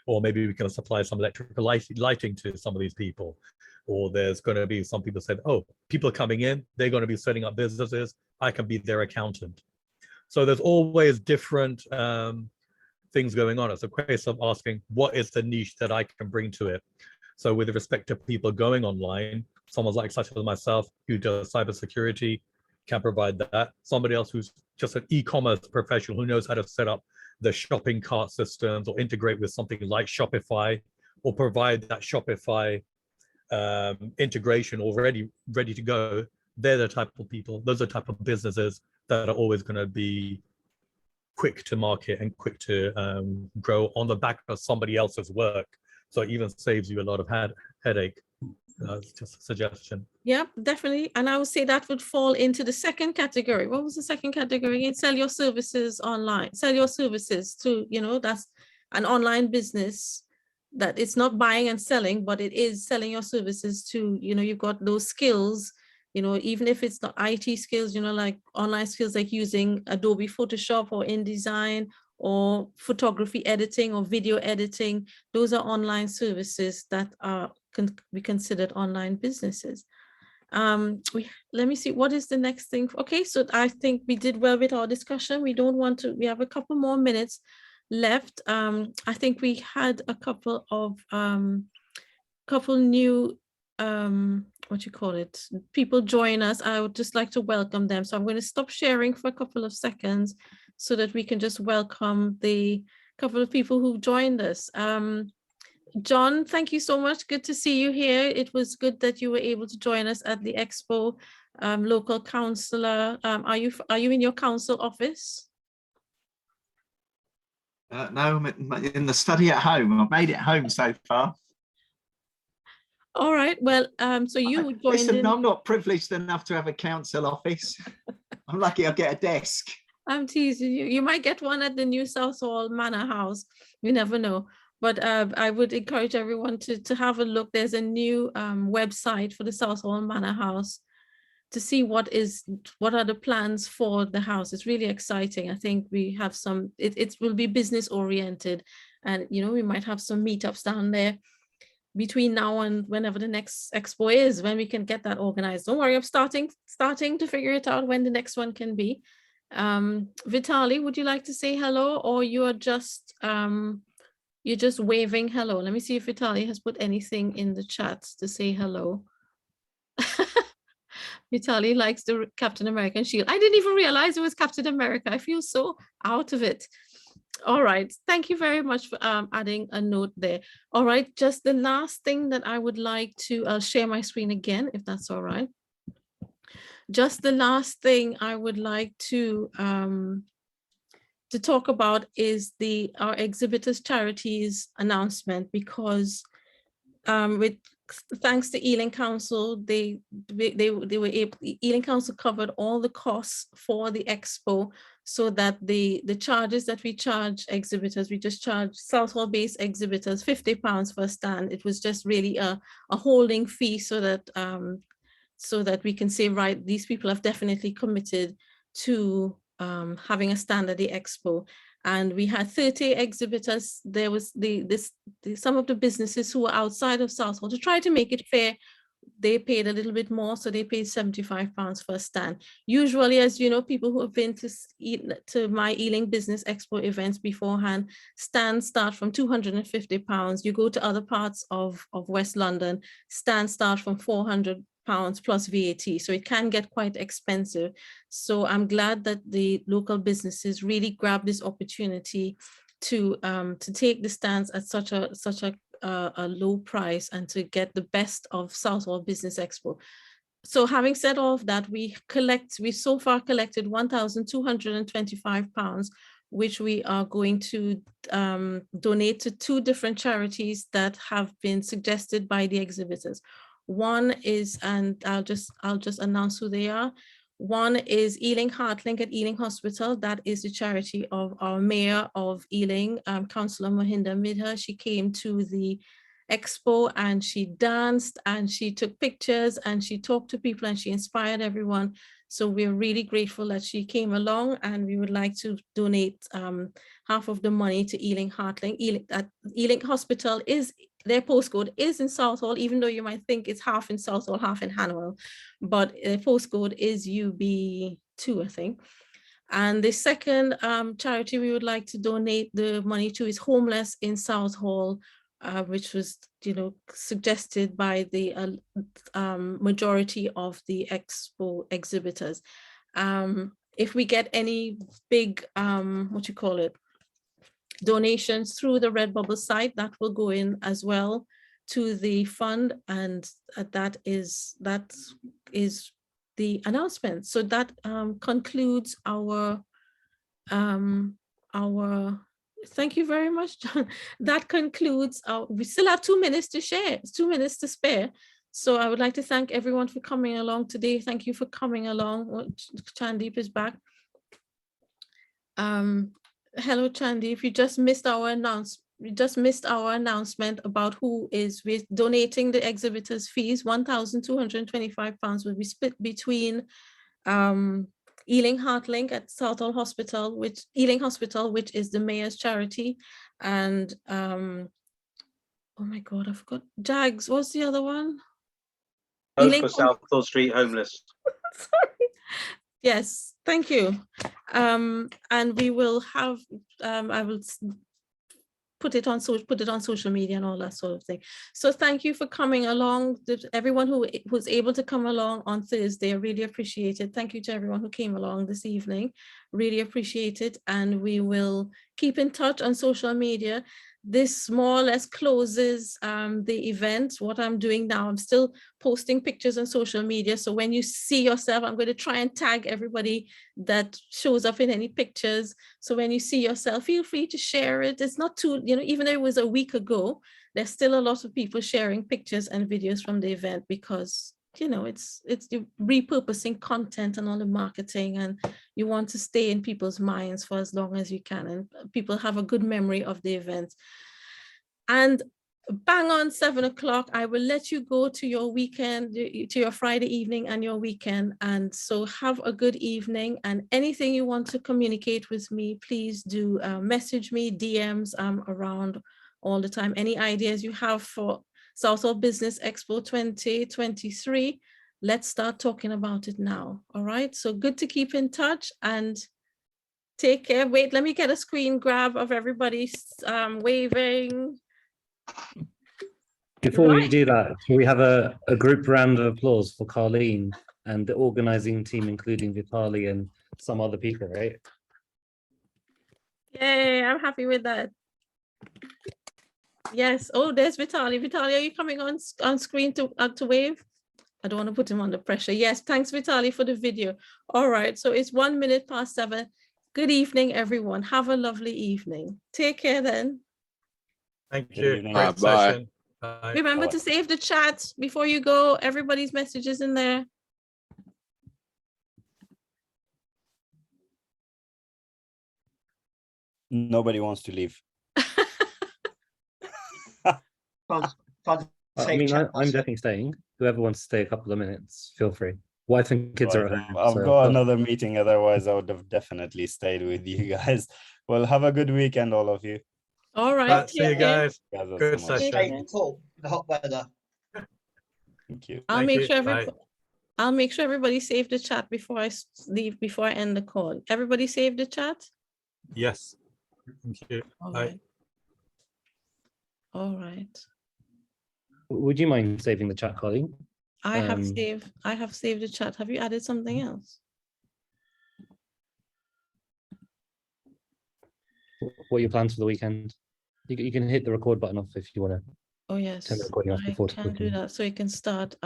or maybe we can supply some electrical lighting to some of these people, or there's going to be some people said, oh, people coming in, they're going to be setting up businesses, I can be their accountant. So there's always different things going on. It's a case of asking, what is the niche that I can bring to it? So with respect to people going online, someone like such as myself who does cybersecurity can provide that. Somebody else who's just an e-commerce professional who knows how to set up the shopping cart systems or integrate with something like Shopify, or provide that Shopify integration already ready to go. They're the type of people, those are the type of businesses that are always going to be quick to market and quick to grow on the back of somebody else's work. So it even saves you a lot of headache. It's just a suggestion. Yeah, definitely. And I would say that would fall into the second category. What was the second category again? Sell your services online. Sell your services to, that's an online business that it's not buying and selling, but it is selling your services to, you've got those skills, even if it's not IT skills, like online skills like using Adobe Photoshop or InDesign or photography editing or video editing. Those are online services that can be considered online businesses. Let me see, what is the next thing? Okay, so I think we did well with our discussion. We have a couple more minutes left. I think we had a couple of new people join us. I would just like to welcome them. So I'm going to stop sharing for a couple of seconds so that we can just welcome the couple of people who joined us. John, thank you so much. Good to see you here. It was good that you were able to join us at the expo. Local councillor, are you in your council office? No, I'm in the study at home. I've made it home so far. All right. Well, so you joined. Listen, I'm not privileged enough to have a council office. I'm lucky I get a desk. I'm teasing you. You might get one at the new Southall Manor House. You never know. But I would encourage everyone to have a look. There's a new website for the Southall Manor House to see what are the plans for the house. It's really exciting. I think we have some, it will be business oriented, and we might have some meetups down there between now and whenever the next expo is, when we can get that organized. Don't worry, I'm starting to figure it out when the next one can be. Vitaly, would you like to say hello, or you're just waving hello? Let me see if Vitaly has put anything in the chat to say hello. Vitaly likes the Captain American shield. I didn't even realize it was Captain America. I feel so out of it. All right. Thank you very much for adding a note there. All right. Just the last thing that I would like to, I'll share my screen again, if that's all right. Just the last thing I would like to to talk about is our exhibitors charities announcement, because with thanks to Ealing Council, they were able, Ealing Council covered all the costs for the expo, so that the charges that we charge exhibitors, we just charge Southall-based exhibitors £50 for a stand. It was just really a holding fee, so that we can say, right, these people have definitely committed to having a stand at the expo. And we had 30 exhibitors. There was some of the businesses who were outside of Southall, to try to make it fair, they paid a little bit more, so they paid £75 for a stand. Usually, as you know, people who have been to my Ealing Business Expo events beforehand, stands start from £250. You go to other parts of West London, stands start from £400 plus VAT, so it can get quite expensive. So I'm glad that the local businesses really grabbed this opportunity to take the stands at such a low price, and to get the best of Southall Business Expo. So having said all of that, we so far collected £1,225, which we are going to donate to 2 different charities that have been suggested by the exhibitors. One is, and I'll just announce who they are. One is Ealing Heartlink at Ealing Hospital. That is the charity of our mayor of Ealing, Councillor Mahinda Midha. She came to the expo and she danced and she took pictures and she talked to people and she inspired everyone. So we're really grateful that she came along, and we would like to donate half of the money to Ealing Heartlink. Ealing Hospital is, their postcode is in Southall, even though you might think it's half in Southall, half in Hanwell, but the postcode is UB2, I think. And the second charity we would like to donate the money to is Homeless in Southall, which was, suggested by the majority of the expo exhibitors. If we get any big, donations through the Redbubble site, that will go in as well to the fund, and that is the announcement. So that concludes our thank you very much, John. That concludes we still have 2 minutes to share, 2 minutes to spare. So I would like to thank everyone for coming along today. Thank you for coming along. Chandeep is back. Hello, Chandeep. You just missed our announcement about who is donating the exhibitors' fees. £1,225 will be split between Ealing Heartlink at Southall Hospital, Ealing Hospital, which is the mayor's charity, and oh my God, I forgot. Jags, what's the other one? Hope for Southall Street Homeless. Sorry. Yes, thank you. And we will have, I will put it on social media and all that sort of thing. So thank you for coming along. Everyone who was able to come along on Thursday, I really appreciate it. Thank you to everyone who came along this evening. Really appreciate it. And we will keep in touch on social media. This more or less closes the event. What I'm doing now, I'm still posting pictures on social media. So when you see yourself, I'm going to try and tag everybody that shows up in any pictures. So when you see yourself, feel free to share it. It's not too, even though it was a week ago, there's still a lot of people sharing pictures and videos from the event, because it's repurposing content and all the marketing, and you want to stay in people's minds for as long as you can, and people have a good memory of the event. And bang on 7 o'clock, I will let you go to your weekend, to your Friday evening and your weekend. And so have a good evening, and anything you want to communicate with me, please do message me, DMs, around all the time. Any ideas you have for Southall Business Expo 2023, let's start talking about it now. All right, so good to keep in touch, and take care. Wait, let me get a screen grab of everybody waving. Before we do that, we have a group round of applause for Carleen and the organizing team, including Vitali and some other people, right? Yay, I'm happy with that. Yes. Oh, there's Vitali. Vitali, are you coming on screen to wave? I don't want to put him under pressure. Yes, thanks, Vitali, for the video. All right, so it's 1 minute past 7. Good evening, everyone. Have a lovely evening. Take care then. Thank Good you. evening. Great Bye. session. Bye. Remember Bye. to save the chat before you go. Everybody's messages in there. Nobody wants to leave. I mean, I'm definitely staying. Whoever wants to stay a couple of minutes, feel free. Wife and kids are at home. I've so- got another meeting, otherwise I would have definitely stayed with you guys. Well, have a good weekend, all of you. All right. See you take care. guys. Guys are Good so much. Take session. care. Cool. The hot weather. Thank you. I'll Thank make you. sure Bye. I'll make sure everybody save the chat before I leave, before I end the call. Everybody save the chat? Yes. Thank you. All Bye. right. All right. Would you mind saving the chat, Colleen? I have Um, saved the chat. Have you added something else? What are your plans for the weekend? You can hit the record button off if you want to Oh yes, turn the recording off I before can do talking. that. So you can start